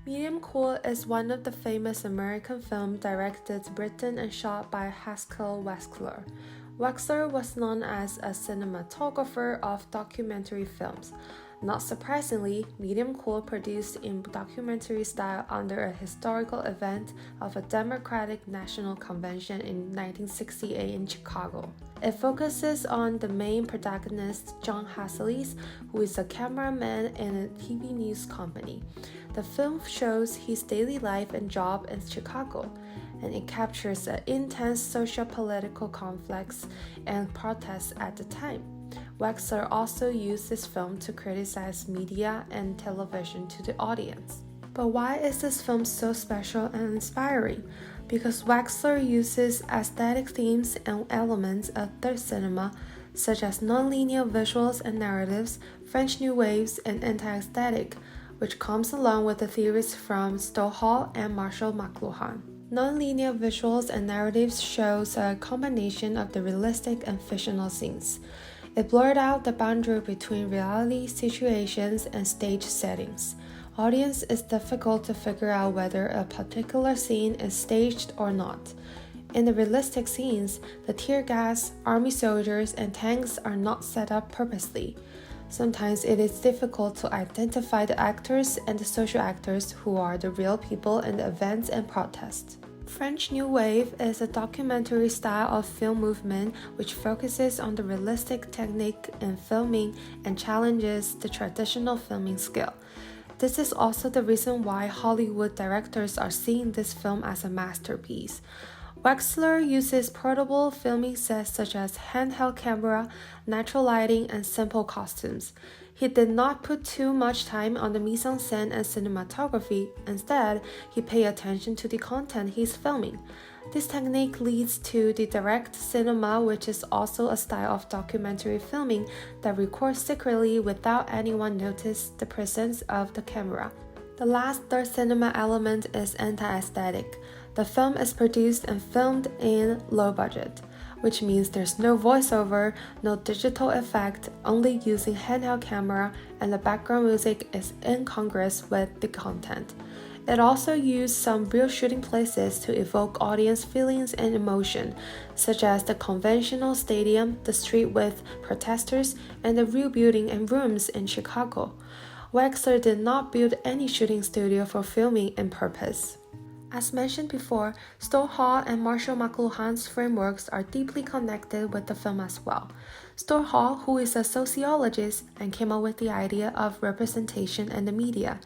Medium Cool is one of the famous American films directed, written, and shot by Haskell Wexler. Wexler was known as a cinematographer of documentary films. Not surprisingly, Medium Cool produced in documentary style under a historical event of a Democratic National Convention in 1968 in Chicago. It focuses on the main protagonist, John Hasselis, who is a cameraman in a TV news company. The film shows his daily life and job in Chicago, and it captures the intense socio-political conflicts and protests at the time. Wexler also used this film to criticize media and television to the audience. But why is this film so special and inspiring? Because Wexler uses aesthetic themes and elements of third cinema, such as nonlinear visuals and narratives, French New Waves, and anti-aesthetic, which comes along with the theories from Stowell and Marshall McLuhan. Nonlinear visuals and narratives shows a combination of the realistic and fictional scenes. It blurred out the boundary between reality situations and stage settings. Audience is difficult to figure out whether a particular scene is staged or not. In the realistic scenes, the tear gas, army soldiers, and tanks are not set up purposely. Sometimes it is difficult to identify the actors and the social actors who are the real people in the events and protests. French New Wave is a documentary style of film movement which focuses on the realistic technique in filming and challenges the traditional filming skill. This is also the reason why Hollywood directors are seeing this film as a masterpiece. Wexler uses portable filming sets such as handheld camera, natural lighting, and simple costumes. He did not put too much time on the mise-en-scène and cinematography. Instead, he paid attention to the content he's filming. This technique leads to the direct cinema, which is also a style of documentary filming that records secretly without anyone notice the presence of the camera. The last third cinema element is anti-aesthetic. The film is produced and filmed in low budget, which means there's no voiceover, no digital effect, only using handheld camera, and the background music is incongruous with the content. It also used some real shooting places to evoke audience feelings and emotion, such as the conventional stadium, the street with protesters, and the real building and rooms in Chicago. Wexler did not build any shooting studio for filming in purpose. As mentioned before, Stowell and Marshall McLuhan's frameworks are deeply connected with the film as well. Stowell, who is a sociologist, and came up with the idea of representation in the media.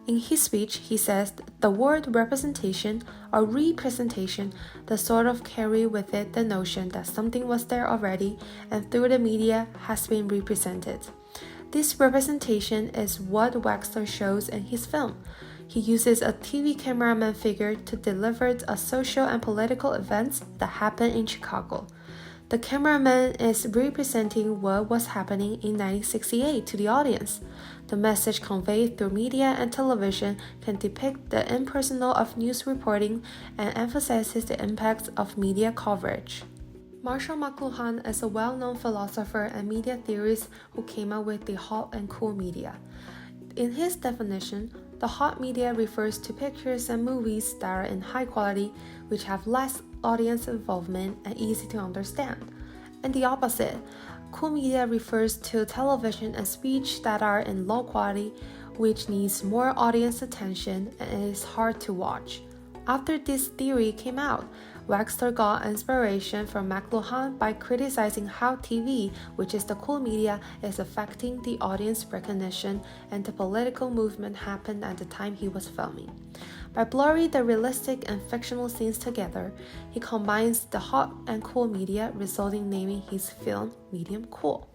In his speech, he says the word representation or representation does sort of carry with it the notion that something was there already and through the media has been represented. This representation is what Wexler shows in his film. He uses a TV cameraman figure to deliver a social and political events that happen in Chicago. The cameraman is representing what was happening in 1968 to the audience. The message conveyed through media and television can depict the impersonal of news reporting and emphasizes the impact of media coverage. Marshall McLuhan is a well-known philosopher and media theorist who came up with the hot and cool media. In his definition, the hot media refers to pictures and movies that are in high quality, which have less audience involvement and easy to understand. And the opposite, cool media refers to television and speech that are in low quality, which needs more audience attention and is hard to watch. After this theory came out, Wexler got inspiration from McLuhan by criticizing how TV, which is the cool media, is affecting the audience recognition and the political movement happened at the time he was filming. By blurring the realistic and fictional scenes together, he combines the hot and cool media, resulting in naming his film Medium Cool.